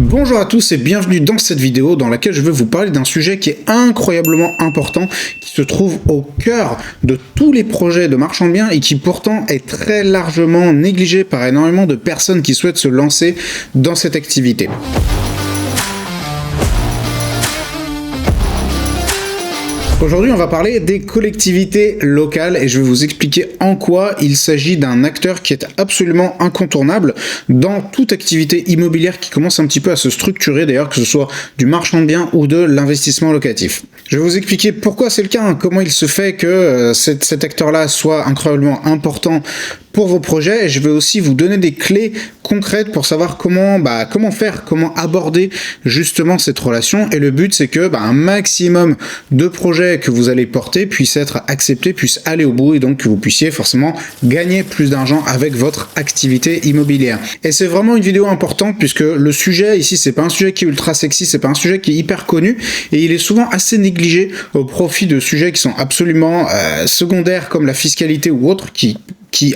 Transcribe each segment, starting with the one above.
Bonjour à tous et bienvenue dans cette vidéo dans laquelle je vais vous parler d'un sujet qui est incroyablement important, qui se trouve au cœur de tous les projets de marchand de biens et qui pourtant est très largement négligé par énormément de personnes qui souhaitent se lancer dans cette activité. Aujourd'hui, on va parler des collectivités locales et je vais vous expliquer en quoi il s'agit d'un acteur qui est absolument incontournable dans toute activité immobilière qui commence un petit peu à se structurer, d'ailleurs, que ce soit du marchand de biens ou de l'investissement locatif. Je vais vous expliquer pourquoi c'est le cas, comment il se fait que cet acteur-là soit incroyablement important pour vos projets, et je vais aussi vous donner des clés concrètes pour savoir comment aborder justement cette relation. Et le but, c'est que un maximum de projets que vous allez porter puissent être acceptés, puissent aller au bout, et donc que vous puissiez forcément gagner plus d'argent avec votre activité immobilière. Et c'est vraiment une vidéo importante puisque le sujet ici, c'est pas un sujet qui est ultra sexy, c'est pas un sujet qui est hyper connu, et il est souvent assez négligé au profit de sujets qui sont absolument secondaires comme la fiscalité ou autres qui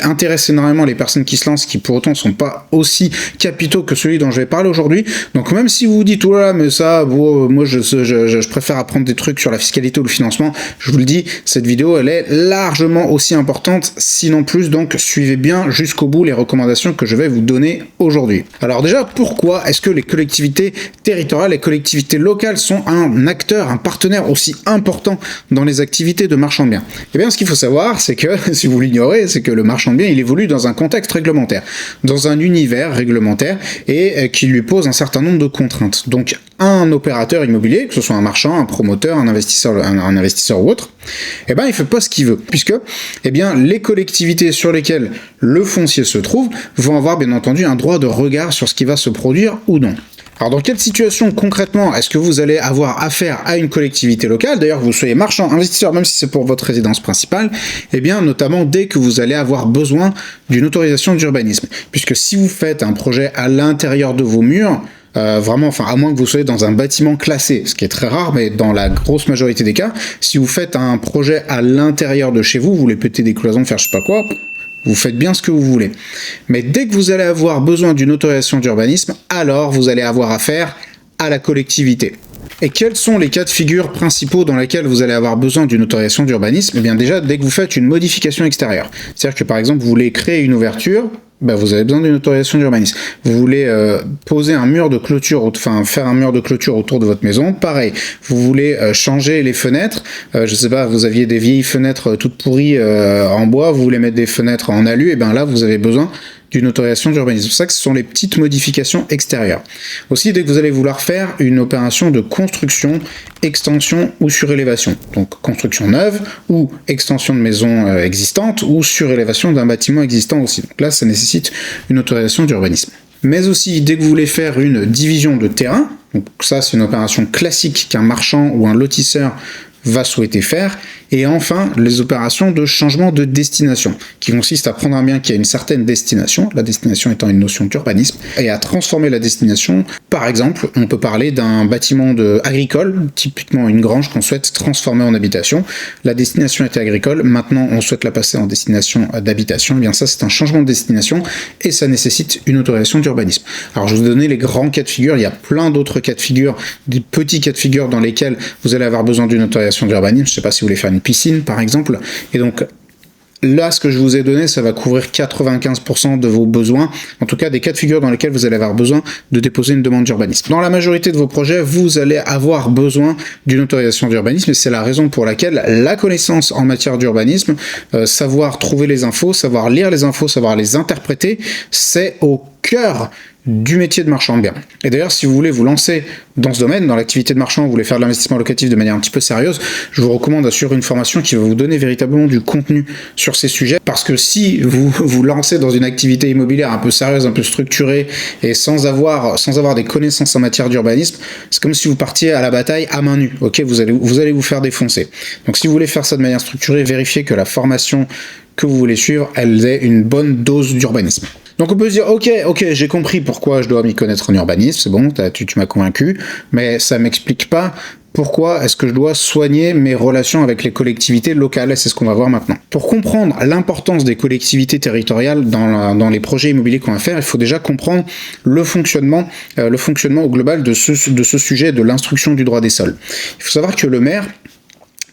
intéresse énormément les personnes qui se lancent, qui pour autant ne sont pas aussi capitaux que celui dont je vais parler aujourd'hui. Donc même si vous vous dites, oh là, mais ça, moi je préfère apprendre des trucs sur la fiscalité ou le financement, je vous le dis, cette vidéo, elle est largement aussi importante, sinon plus, donc suivez bien jusqu'au bout les recommandations que je vais vous donner aujourd'hui. Alors déjà, pourquoi est-ce que les collectivités territoriales, les collectivités locales sont un acteur, un partenaire aussi important dans les activités de marchand de biens? Eh bien, ce qu'il faut savoir, c'est que, si vous l'ignorez, c'est que le marchand de biens, il évolue dans un contexte réglementaire, dans un univers réglementaire et qui lui pose un certain nombre de contraintes. Donc, un opérateur immobilier, que ce soit un marchand, un promoteur, un investisseur ou autre, eh ben, il fait pas ce qu'il veut, puisque, les collectivités sur lesquelles le foncier se trouve vont avoir, bien entendu, un droit de regard sur ce qui va se produire ou non. Alors dans quelle situation concrètement est-ce que vous allez avoir affaire à une collectivité locale, d'ailleurs que vous soyez marchand, investisseur, même si c'est pour votre résidence principale, notamment dès que vous allez avoir besoin d'une autorisation d'urbanisme. Puisque si vous faites un projet à l'intérieur de vos murs, à moins que vous soyez dans un bâtiment classé, ce qui est très rare, mais dans la grosse majorité des cas, si vous faites un projet à l'intérieur de chez vous, vous voulez péter des cloisons, faire je sais pas quoi, vous faites bien ce que vous voulez. Mais dès que vous allez avoir besoin d'une autorisation d'urbanisme, alors vous allez avoir affaire à la collectivité. Et quels sont les cas de figure principaux dans lesquels vous allez avoir besoin d'une autorisation d'urbanisme? Eh bien déjà, dès que vous faites une modification extérieure. C'est-à-dire que par exemple, vous voulez créer une ouverture, vous avez besoin d'une autorisation d'urbanisme. Vous voulez poser un mur de clôture, faire un mur de clôture autour de votre maison, pareil. Vous voulez changer les fenêtres, je sais pas, vous aviez des vieilles fenêtres toutes pourries en bois, vous voulez mettre des fenêtres en alu, et là vous avez besoin d'une autorisation d'urbanisme. C'est pour ça que ce sont les petites modifications extérieures. Aussi, dès que vous allez vouloir faire une opération de construction, extension ou surélévation, donc construction neuve ou extension de maison existante ou surélévation d'un bâtiment existant aussi. Donc là, ça nécessite une autorisation d'urbanisme. Mais aussi, dès que vous voulez faire une division de terrain, donc ça c'est une opération classique qu'un marchand ou un lotisseur va souhaiter faire. Et enfin, les opérations de changement de destination, qui consistent à prendre un bien qui a une certaine destination, la destination étant une notion d'urbanisme, et à transformer la destination. Par exemple, on peut parler d'un bâtiment agricole, typiquement une grange qu'on souhaite transformer en habitation. La destination était agricole, maintenant on souhaite la passer en destination d'habitation. Eh bien ça, c'est un changement de destination et ça nécessite une autorisation d'urbanisme. Alors je vous ai donné les grands cas de figure, il y a plein d'autres cas de figure, des petits cas de figure dans lesquels vous allez avoir besoin d'une autorisation d'urbanisme. Je ne sais pas si vous voulez faire une piscine par exemple, et donc là ce que je vous ai donné ça va couvrir 95% de vos besoins, en tout cas des cas de figure dans lesquels vous allez avoir besoin de déposer une demande d'urbanisme. Dans la majorité de vos projets vous allez avoir besoin d'une autorisation d'urbanisme, et c'est la raison pour laquelle la connaissance en matière d'urbanisme, savoir trouver les infos, savoir lire les infos, savoir les interpréter, c'est au cœur du métier de marchand de biens. Et d'ailleurs, si vous voulez vous lancer dans ce domaine, dans l'activité de marchand, vous voulez faire de l'investissement locatif de manière un petit peu sérieuse, je vous recommande d'assurer une formation qui va vous donner véritablement du contenu sur ces sujets, parce que si vous vous lancez dans une activité immobilière un peu sérieuse, un peu structurée, et sans avoir des connaissances en matière d'urbanisme, c'est comme si vous partiez à la bataille à main nue, ok, vous allez vous faire défoncer. Donc si vous voulez faire ça de manière structurée, vérifiez que la formation que vous voulez suivre, elle ait une bonne dose d'urbanisme. Donc on peut se dire, ok, j'ai compris pourquoi je dois m'y connaître en urbanisme, c'est bon, tu m'as convaincu, mais ça m'explique pas pourquoi est-ce que je dois soigner mes relations avec les collectivités locales, et c'est ce qu'on va voir maintenant. Pour comprendre l'importance des collectivités territoriales dans les projets immobiliers qu'on va faire, il faut déjà comprendre le fonctionnement au global de ce sujet de l'instruction du droit des sols. Il faut savoir que le maire,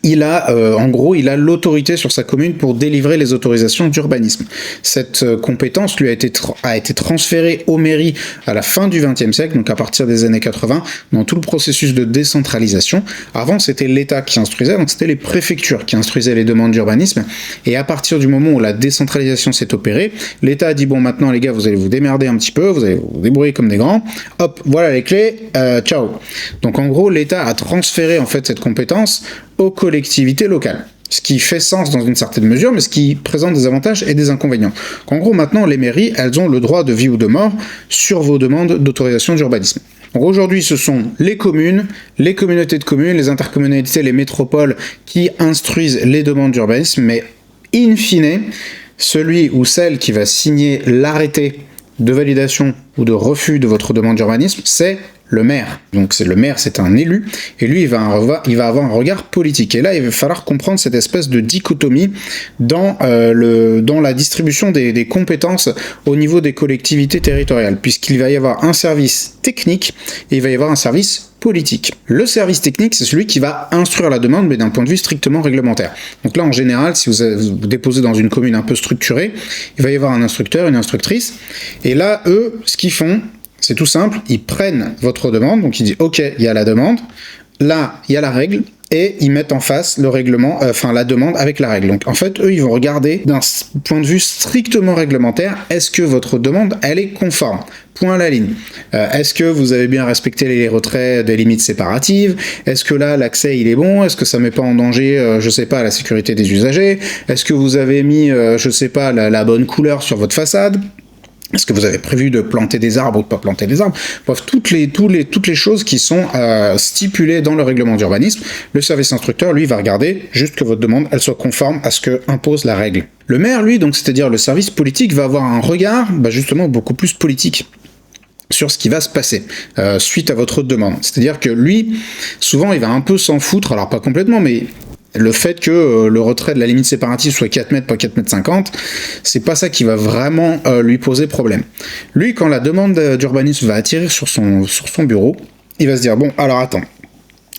il a l'autorité sur sa commune pour délivrer les autorisations d'urbanisme. Cette compétence lui a été transférée aux mairies à la fin du XXe siècle, donc à partir des années 80, dans tout le processus de décentralisation. Avant, c'était l'État qui instruisait, donc c'était les préfectures qui instruisaient les demandes d'urbanisme. Et à partir du moment où la décentralisation s'est opérée, l'État a dit, bon, maintenant les gars, vous allez vous démerder un petit peu, vous allez vous débrouiller comme des grands, hop, voilà les clés, ciao. Donc en gros, l'État a transféré en fait cette compétence aux collectivités locales. Ce qui fait sens dans une certaine mesure, mais ce qui présente des avantages et des inconvénients. En gros, maintenant, les mairies, elles ont le droit de vie ou de mort sur vos demandes d'autorisation d'urbanisme. Donc aujourd'hui, ce sont les communes, les communautés de communes, les intercommunalités, les métropoles qui instruisent les demandes d'urbanisme, mais in fine, celui ou celle qui va signer l'arrêté de validation ou de refus de votre demande d'urbanisme, c'est le maire. Donc le maire, c'est un élu, et lui, il va avoir un regard politique. Et là, il va falloir comprendre cette espèce de dichotomie dans la distribution des compétences au niveau des collectivités territoriales, puisqu'il va y avoir un service technique et il va y avoir un service politique. Le service technique, c'est celui qui va instruire la demande, mais d'un point de vue strictement réglementaire. Donc là, en général, si vous déposez dans une commune un peu structurée, il va y avoir un instructeur, une instructrice, et là, eux, ce qu'ils font, c'est tout simple, ils prennent votre demande, donc ils disent « Ok, il y a la demande, là, il y a la règle », et ils mettent en face le règlement, la demande avec la règle. Donc en fait, eux, ils vont regarder d'un point de vue strictement réglementaire, est-ce que votre demande, elle est conforme ? Point à la ligne. Est-ce que vous avez bien respecté les retraits des limites séparatives ? Est-ce que là, l'accès, il est bon ? Est-ce que ça met pas en danger, je sais pas, la sécurité des usagers ? Est-ce que vous avez mis, je sais pas, la bonne couleur sur votre façade ? Est-ce que vous avez prévu de planter des arbres ou de pas planter des arbres ? Bref, toutes les choses qui sont stipulées dans le règlement d'urbanisme, le service instructeur, lui, va regarder juste que votre demande, elle soit conforme à ce que impose la règle. Le maire, lui, donc c'est-à-dire le service politique, va avoir un regard, justement, beaucoup plus politique sur ce qui va se passer suite à votre demande. C'est-à-dire que lui, souvent, il va un peu s'en foutre, alors pas complètement, mais le fait que le retrait de la limite séparative soit 4 mètres, pas 4 mètres 50, c'est pas ça qui va vraiment lui poser problème. Lui, quand la demande d'urbanisme va atterrir sur son bureau, il va se dire, bon, alors attends,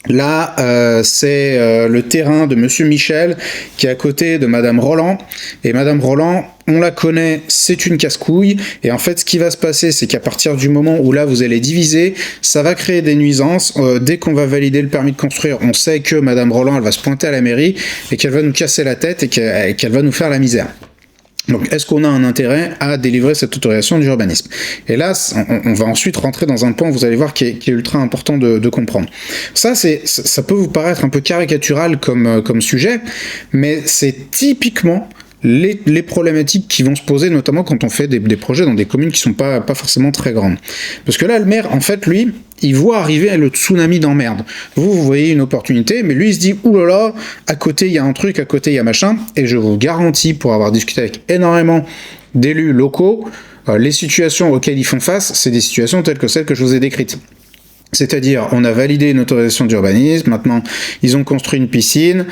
là, c'est le terrain de Monsieur Michel qui est à côté de Madame Roland, et Madame Roland, on la connaît, c'est une casse-couille, et en fait, ce qui va se passer, c'est qu'à partir du moment où là, vous allez diviser, ça va créer des nuisances. Dès qu'on va valider le permis de construire, on sait que Madame Roland, elle va se pointer à la mairie, et qu'elle va nous casser la tête, et qu'elle va nous faire la misère. Donc, est-ce qu'on a un intérêt à délivrer cette autorisation d'urbanisme ? Et là, on va ensuite rentrer dans un point, vous allez voir, qui est ultra important de comprendre. Ça peut vous paraître un peu caricatural comme sujet, mais c'est typiquement les problématiques qui vont se poser, notamment quand on fait des projets dans des communes qui sont pas forcément très grandes. Parce que là, le maire, en fait, lui, il voit arriver le tsunami d'emmerde. Vous voyez une opportunité, mais lui, il se dit, oulala, à côté, il y a un truc, à côté, il y a machin, et je vous garantis, pour avoir discuté avec énormément d'élus locaux, les situations auxquelles ils font face, c'est des situations telles que celles que je vous ai décrites. C'est-à-dire, on a validé une autorisation d'urbanisme, maintenant ils ont construit une piscine,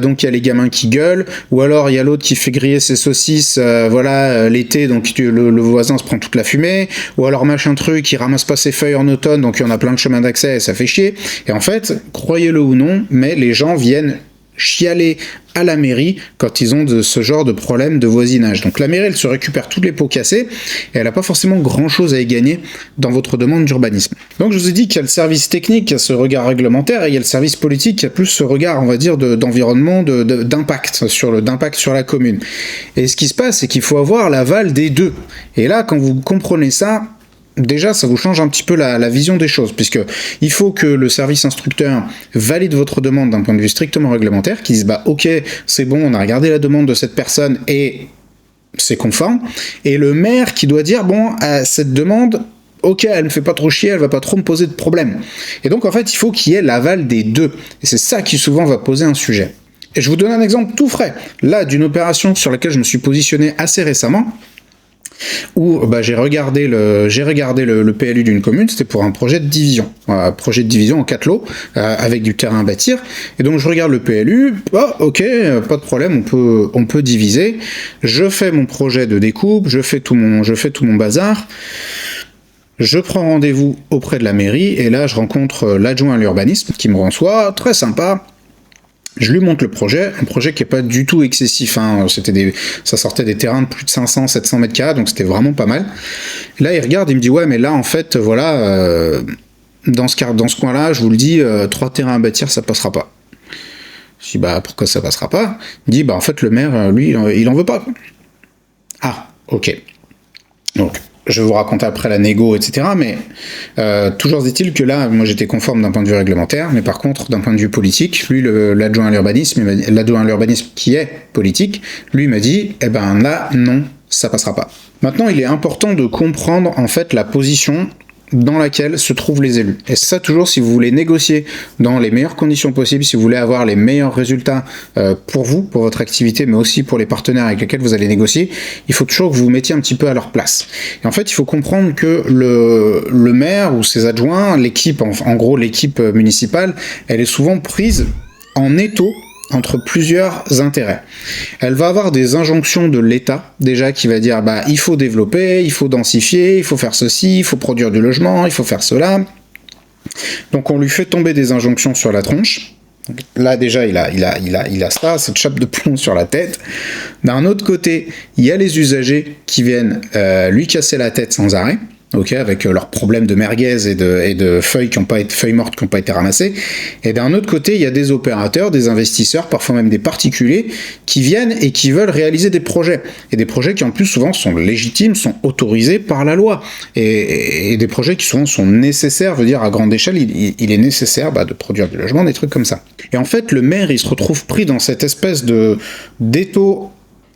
donc il y a les gamins qui gueulent, ou alors il y a l'autre qui fait griller ses saucisses, l'été, donc le voisin se prend toute la fumée, ou alors machin truc, il ramasse pas ses feuilles en automne, donc il y en a plein de chemins d'accès et ça fait chier. Et en fait, croyez-le ou non, mais les gens viennent chialer à la mairie quand ils ont ce genre de problème de voisinage. Donc la mairie, elle se récupère tous les pots cassés et elle n'a pas forcément grand-chose à y gagner dans votre demande d'urbanisme. Donc je vous ai dit qu'il y a le service technique qui a ce regard réglementaire et il y a le service politique qui a plus ce regard, on va dire, d'environnement, d'impact sur la commune. Et ce qui se passe, c'est qu'il faut avoir l'aval des deux. Et là, quand vous comprenez ça, déjà, ça vous change un petit peu la vision des choses, puisque il faut que le service instructeur valide votre demande d'un point de vue strictement réglementaire, qui dise ok, c'est bon, on a regardé la demande de cette personne et c'est conforme, et le maire qui doit dire cette demande, ok, elle ne fait pas trop chier, elle va pas trop me poser de problème. Et donc en fait, il faut qu'il y ait l'aval des deux, et c'est ça qui souvent va poser un sujet. Et je vous donne un exemple tout frais, là, d'une opération sur laquelle je me suis positionné assez récemment. où bah, j'ai regardé le PLU d'une commune, c'était pour un projet de division, projet de division en 4 lots, avec du terrain à bâtir, et donc je regarde le PLU, ok, pas de problème, on peut diviser, je fais mon projet de découpe, je fais tout mon bazar, je prends rendez-vous auprès de la mairie, et là je rencontre l'adjoint à l'urbanisme, qui me reçoit, très sympa. Je lui montre le projet, un projet qui n'est pas du tout excessif, hein. Ça sortait des terrains de plus de 500-700 mètres carrés, donc c'était vraiment pas mal. Là, il regarde, il me dit, ouais, mais là, en fait, voilà, dans ce coin-là, je vous le dis, 3 terrains à bâtir, ça passera pas. Je dis, bah, pourquoi ça passera pas? Il me dit, bah, en fait, le maire, lui, il en veut pas. Ah, ok. Donc, je vais vous raconter après la négo, etc. Mais toujours est-il que là, moi j'étais conforme d'un point de vue réglementaire, mais par contre, d'un point de vue politique, lui, l'adjoint à l'urbanisme qui est politique, lui m'a dit, eh ben là, non, ça passera pas. Maintenant, il est important de comprendre en fait la position dans laquelle se trouvent les élus. Et ça, toujours, si vous voulez négocier dans les meilleures conditions possibles, si vous voulez avoir les meilleurs résultats pour vous, pour votre activité, mais aussi pour les partenaires avec lesquels vous allez négocier, il faut toujours que vous vous mettiez un petit peu à leur place. Et en fait, il faut comprendre que le maire ou ses adjoints, l'équipe, en gros l'équipe municipale, elle est souvent prise en étau entre plusieurs intérêts. Elle va avoir des injonctions de l'État, déjà, qui va dire, bah, il faut développer, il faut densifier, il faut faire ceci, il faut produire du logement, il faut faire cela. Donc on lui fait tomber des injonctions sur la tronche. Donc, là, déjà, il a ça, cette chape de plomb sur la tête. D'un autre côté, il y a les usagers qui viennent lui casser la tête sans arrêt. Ok, avec leurs problèmes de merguez et de feuilles feuilles mortes qui n'ont pas été ramassées. Et d'un autre côté, il y a des opérateurs, des investisseurs, parfois même des particuliers, qui viennent et qui veulent réaliser des projets. Et des projets qui en plus souvent sont légitimes, sont autorisés par la loi. Et des projets qui souvent sont nécessaires, veut dire à grande échelle, il est nécessaire de produire du logement, des trucs comme ça. Et en fait, le maire, il se retrouve pris dans cette espèce d'étau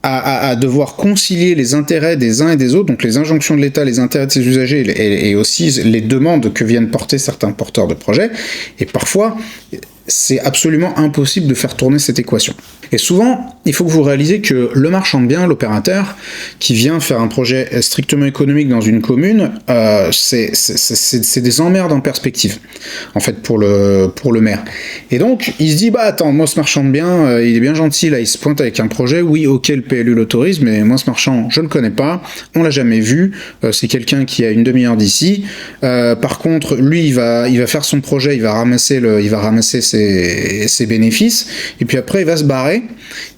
à devoir concilier les intérêts des uns et des autres, donc les injonctions de l'État, les intérêts de ses usagers et aussi les demandes que viennent porter certains porteurs de projets. Et parfois, c'est absolument impossible de faire tourner cette équation. Et souvent, il faut que vous réalisez que le marchand de biens, l'opérateur, qui vient faire un projet strictement économique dans une commune, c'est des emmerdes en perspective, en fait, pour le maire. Et donc, il se dit, bah attends, moi ce marchand de biens, il est bien gentil, là, il se pointe avec un projet, oui, ok, le PLU l'autorise, mais moi ce marchand, je le connais pas, on l'a jamais vu, c'est quelqu'un qui a une demi-heure d'ici, par contre, lui, il va faire son projet, il va ramasser ses bénéfices, et puis après, il va se barrer,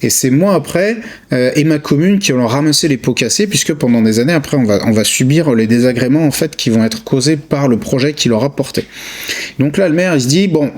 et c'est moi après et ma commune qui allons ramasser les pots cassés, puisque pendant des années après on va subir les désagréments en fait qui vont être causés par le projet qu'il aura porté. Donc là le maire il se dit bon,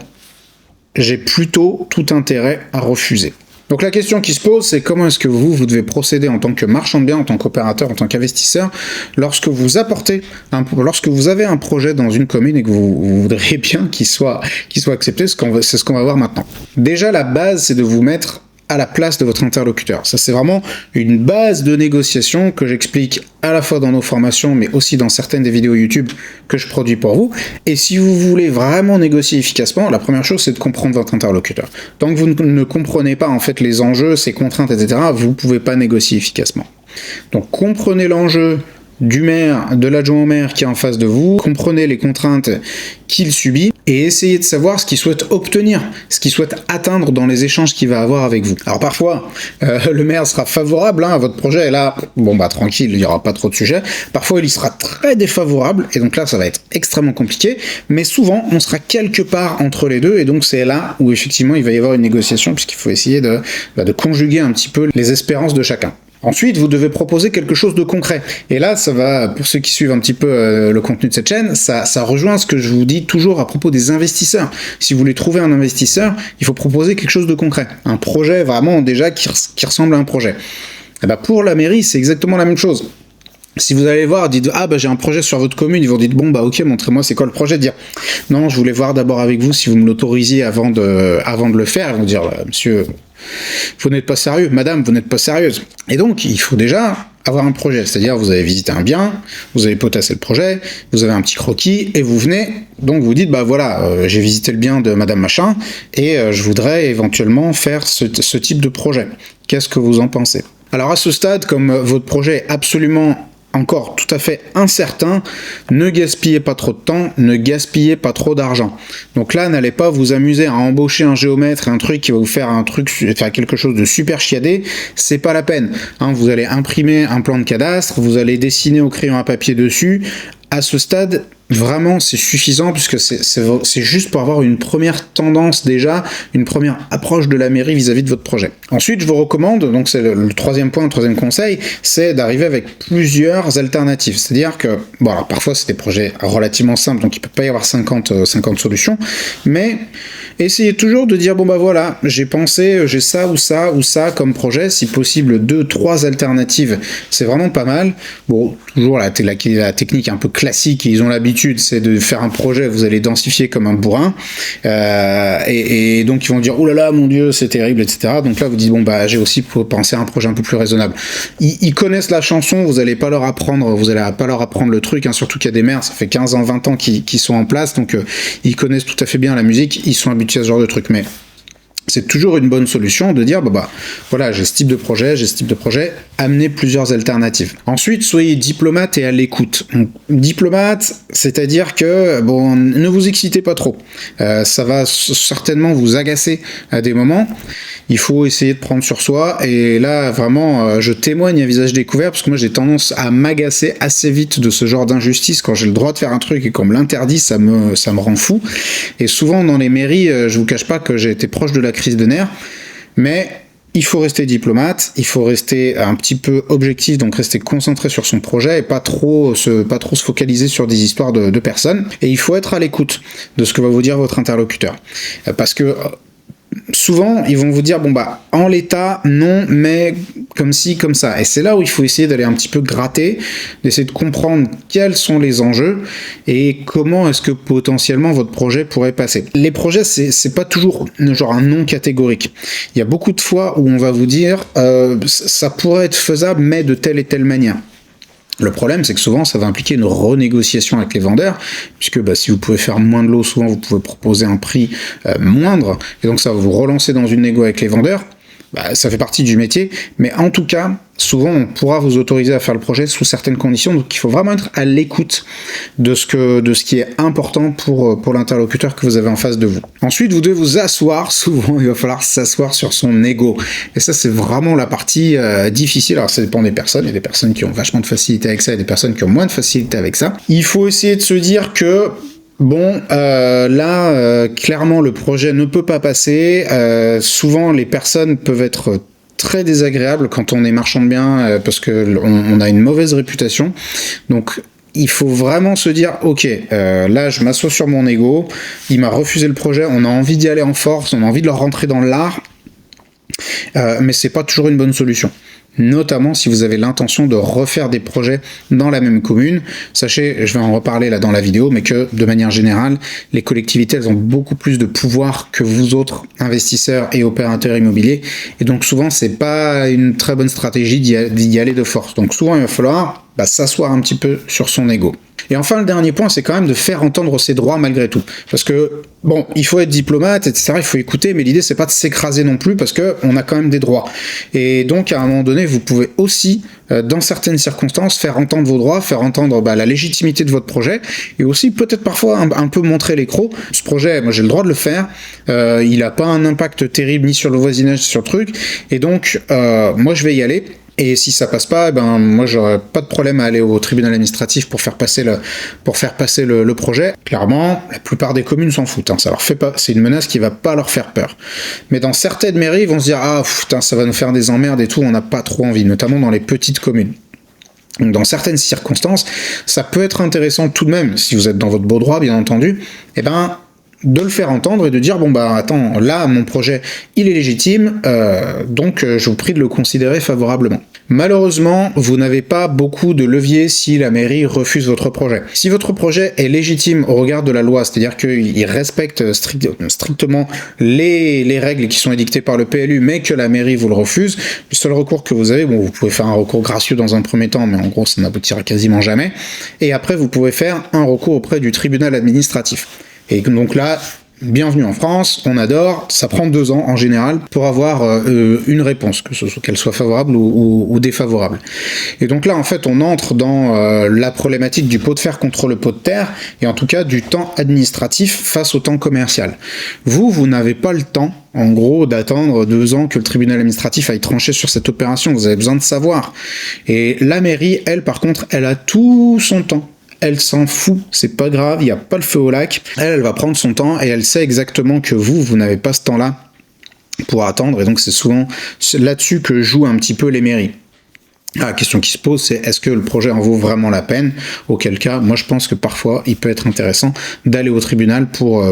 j'ai plutôt tout intérêt à refuser. Donc la question qui se pose, c'est comment est-ce que vous devez procéder en tant que marchand de biens, en tant qu'opérateur, en tant qu'investisseur, lorsque vous avez un projet dans une commune et que vous voudriez bien qu'il soit accepté, c'est ce qu'on va voir maintenant. Déjà la base, c'est de vous mettre à la place de votre interlocuteur. Ça, c'est vraiment une base de négociation que j'explique à la fois dans nos formations, mais aussi dans certaines des vidéos YouTube que je produis pour vous. Et si vous voulez vraiment négocier efficacement, la première chose, c'est de comprendre votre interlocuteur. Tant que vous ne comprenez pas, en fait, les enjeux, ses contraintes, etc., vous ne pouvez pas négocier efficacement. Donc, comprenez l'enjeu du maire, de l'adjoint au maire qui est en face de vous, comprenez les contraintes qu'il subit et essayez de savoir ce qu'il souhaite obtenir, ce qu'il souhaite atteindre dans les échanges qu'il va avoir avec vous. Alors parfois, le maire sera favorable à votre projet et là, tranquille, il n'y aura pas trop de sujets. Parfois, il y sera très défavorable et donc là, ça va être extrêmement compliqué, mais souvent, on sera quelque part entre les deux et donc c'est là où effectivement, il va y avoir une négociation puisqu'il faut essayer de conjuguer un petit peu les espérances de chacun. Ensuite, vous devez proposer quelque chose de concret. Et là, ça va, pour ceux qui suivent un petit peu le contenu de cette chaîne, ça rejoint ce que je vous dis toujours à propos des investisseurs. Si vous voulez trouver un investisseur, il faut proposer quelque chose de concret. Un projet vraiment déjà qui ressemble à un projet. Et pour la mairie, c'est exactement la même chose. Si vous allez voir, dites j'ai un projet sur votre commune, ils vont dire ok, montrez-moi c'est quoi le projet, dire non, je voulais voir d'abord avec vous si vous me l'autorisiez avant de le faire. Ils vont dire monsieur, vous n'êtes pas sérieux, madame, vous n'êtes pas sérieuse. Et donc il faut déjà avoir un projet, c'est-à-dire vous avez visité un bien, vous avez potassé le projet, vous avez un petit croquis et vous venez, donc vous dites j'ai visité le bien de madame machin et je voudrais éventuellement faire ce type de projet. Qu'est-ce que vous en pensez? Alors à ce stade, comme votre projet est absolument encore tout à fait incertain, ne gaspillez pas trop de temps, ne gaspillez pas trop d'argent. Donc là, n'allez pas vous amuser à embaucher un géomètre et un truc qui va vous faire quelque chose de super chiadé, c'est pas la peine. Hein, vous allez imprimer un plan de cadastre, vous allez dessiner au crayon à papier dessus. À ce stade, vraiment, c'est suffisant puisque c'est juste pour avoir une première tendance déjà, une première approche de la mairie vis-à-vis de votre projet. Ensuite, je vous recommande, donc c'est le troisième point, le troisième conseil, c'est d'arriver avec plusieurs alternatives. C'est-à-dire que, bon, alors parfois c'est des projets relativement simples, donc il peut pas y avoir 50 solutions, mais essayez toujours de dire, bon bah voilà, j'ai ça ou ça ou ça comme projet, si possible 2-3 alternatives, c'est vraiment pas mal. Bon, toujours la technique un peu classique, ils ont l'habitude, c'est de faire un projet, vous allez densifier comme un bourrin, et donc ils vont dire, oh là là, mon Dieu, c'est terrible, etc. Donc là, vous dites, bon bah j'ai aussi pensé à un projet un peu plus raisonnable. Ils connaissent la chanson, vous allez pas leur apprendre le truc, hein, surtout qu'il y a des maires, ça fait 15 ans, 20 ans qu'ils sont en place, donc ils connaissent tout à fait bien la musique, ils sont habitués à ce genre de truc, mais c'est toujours une bonne solution de dire, voilà, j'ai ce type de projet, amenez plusieurs alternatives. Ensuite, soyez diplomate et à l'écoute. Donc, diplomate, c'est-à-dire que, bon, ne vous excitez pas trop. Ça va certainement vous agacer à des moments. Il faut essayer de prendre sur soi, et là, vraiment, je témoigne à visage découvert, parce que moi, j'ai tendance à m'agacer assez vite de ce genre d'injustice. Quand j'ai le droit de faire un truc et qu'on me l'interdit, ça me rend fou. Et souvent, dans les mairies, je vous cache pas que j'ai été proche de la crise de nerfs, mais il faut rester diplomate, il faut rester un petit peu objectif, donc rester concentré sur son projet et pas trop se focaliser sur des histoires de personnes. Et il faut être à l'écoute de ce que va vous dire votre interlocuteur. Parce que souvent, ils vont vous dire, en l'état, non, mais comme ci, comme ça. Et c'est là où il faut essayer d'aller un petit peu gratter, d'essayer de comprendre quels sont les enjeux et comment est-ce que potentiellement votre projet pourrait passer. Les projets, c'est pas toujours genre un non catégorique. Il y a beaucoup de fois où on va vous dire, ça pourrait être faisable, mais de telle et telle manière. Le problème, c'est que souvent, ça va impliquer une renégociation avec les vendeurs, puisque si vous pouvez faire moins de lots, souvent vous pouvez proposer un prix moindre, et donc ça va vous relancer dans une négo avec les vendeurs. Ça fait partie du métier, mais en tout cas, souvent on pourra vous autoriser à faire le projet sous certaines conditions, donc il faut vraiment être à l'écoute de ce qui est important pour l'interlocuteur que vous avez en face de vous. Ensuite, vous devez vous asseoir, souvent il va falloir s'asseoir sur son ego, et ça c'est vraiment la partie difficile. Alors ça dépend des personnes, il y a des personnes qui ont vachement de facilité avec ça, et des personnes qui ont moins de facilité avec ça. Il faut essayer de se dire que clairement, le projet ne peut pas passer. Souvent, les personnes peuvent être très désagréables quand on est marchand de biens, parce que on a une mauvaise réputation. Donc, il faut vraiment se dire, ok, là, je m'assois sur mon ego. Il m'a refusé le projet. On a envie d'y aller en force. On a envie de leur rentrer dans l'art. Mais c'est pas toujours une bonne solution. Notamment si vous avez l'intention de refaire des projets dans la même commune. Sachez, je vais en reparler là dans la vidéo, mais que de manière générale, les collectivités, elles ont beaucoup plus de pouvoir que vous autres investisseurs et opérateurs immobiliers, et donc souvent c'est pas une très bonne stratégie d'y aller de force. Donc souvent il va falloir s'asseoir un petit peu sur son ego. Et enfin, le dernier point, c'est quand même de faire entendre ses droits malgré tout. Parce que, il faut être diplomate, etc., il faut écouter, mais l'idée, c'est pas de s'écraser non plus, parce qu'on a quand même des droits. Et donc, à un moment donné, vous pouvez aussi, dans certaines circonstances, faire entendre vos droits, faire entendre la légitimité de votre projet, et aussi peut-être parfois un peu montrer l'écro. Ce projet, moi j'ai le droit de le faire, il n'a pas un impact terrible ni sur le voisinage, ni sur le truc, et donc, moi je vais y aller. Et si ça passe pas, moi j'aurais pas de problème à aller au tribunal administratif pour faire passer le projet. Clairement, la plupart des communes s'en foutent. Ça leur fait pas, c'est une menace qui va pas leur faire peur. Mais dans certaines mairies, ils vont se dire ça va nous faire des emmerdes et tout, on n'a pas trop envie, notamment dans les petites communes. Donc dans certaines circonstances, ça peut être intéressant tout de même, si vous êtes dans votre beau droit, bien entendu, de le faire entendre et de dire attends, là mon projet il est légitime, donc je vous prie de le considérer favorablement. Malheureusement, vous n'avez pas beaucoup de levier si la mairie refuse votre projet. Si votre projet est légitime au regard de la loi, c'est-à-dire qu'il respecte strictement les règles qui sont édictées par le PLU, mais que la mairie vous le refuse, le seul recours que vous avez, vous pouvez faire un recours gracieux dans un premier temps, mais en gros ça n'aboutira quasiment jamais, et après vous pouvez faire un recours auprès du tribunal administratif. Et donc là, bienvenue en France, on adore, ça prend 2 ans en général pour avoir une réponse, qu'elle soit favorable ou défavorable. Et donc là, en fait, on entre dans la problématique du pot de fer contre le pot de terre, et en tout cas du temps administratif face au temps commercial. Vous n'avez pas le temps, en gros, d'attendre 2 ans que le tribunal administratif aille trancher sur cette opération, vous avez besoin de savoir. Et la mairie, elle, par contre, elle a tout son temps. Elle s'en fout, c'est pas grave, il n'y a pas le feu au lac. Elle va prendre son temps et elle sait exactement que vous n'avez pas ce temps-là pour attendre. Et donc c'est souvent là-dessus que jouent un petit peu les mairies. La question qui se pose, c'est est-ce que le projet en vaut vraiment la peine? Auquel cas, moi je pense que parfois, il peut être intéressant d'aller au tribunal pour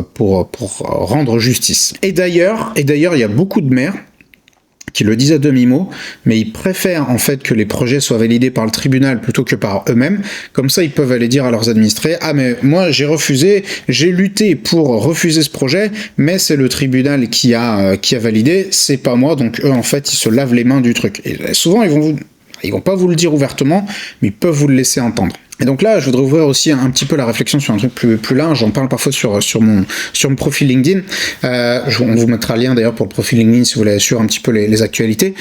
rendre justice. Et d'ailleurs, il y a beaucoup de maires qui le disent à demi-mot, mais ils préfèrent en fait que les projets soient validés par le tribunal plutôt que par eux-mêmes. Comme ça, ils peuvent aller dire à leurs administrés « Ah mais moi j'ai refusé, j'ai lutté pour refuser ce projet, mais c'est le tribunal qui a validé, c'est pas moi. » Donc eux en fait, ils se lavent les mains du truc. Et souvent, ils vont pas vous le dire ouvertement, mais ils peuvent vous le laisser entendre. Et donc là, je voudrais ouvrir aussi un petit peu la réflexion sur un truc plus large. J'en parle parfois sur mon profil LinkedIn. On vous mettra le lien d'ailleurs pour le profil LinkedIn si vous voulez suivre un petit peu les actualités.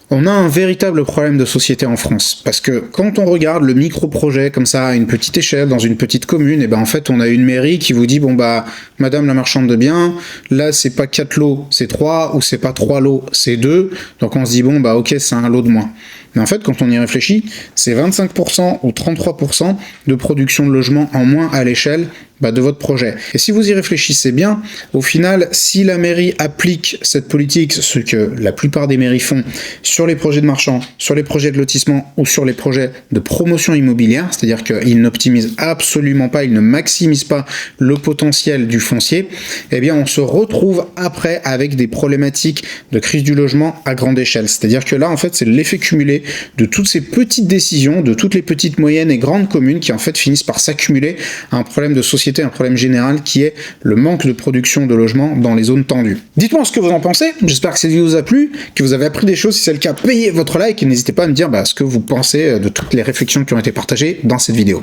On a un véritable problème de société en France, parce que quand on regarde le micro-projet comme ça à une petite échelle, dans une petite commune, et ben en fait on a une mairie qui vous dit bon bah madame la marchande de biens, là c'est pas 4 lots, c'est 3, ou c'est pas 3 lots, c'est 2, donc on se dit bon bah ok c'est un lot de moins. Mais en fait quand on y réfléchit, c'est 25% ou 33% de production de logements en moins à l'échelle de votre projet. Et si vous y réfléchissez bien, au final, si la mairie applique cette politique, ce que la plupart des mairies font, sur les projets de marchands, sur les projets de lotissement ou sur les projets de promotion immobilière, c'est-à-dire qu'ils n'optimisent absolument pas, ils ne maximisent pas le potentiel du foncier, eh bien on se retrouve après avec des problématiques de crise du logement à grande échelle. C'est-à-dire que là, en fait, c'est l'effet cumulé de toutes ces petites décisions, de toutes les petites, moyennes et grandes communes qui en fait finissent par s'accumuler à un problème de société, un problème général qui est le manque de production de logements dans les zones tendues. Dites-moi ce que vous en pensez, j'espère que cette vidéo vous a plu, que vous avez appris des choses, si c'est le cas, payez votre like et n'hésitez pas à me dire ce que vous pensez de toutes les réflexions qui ont été partagées dans cette vidéo.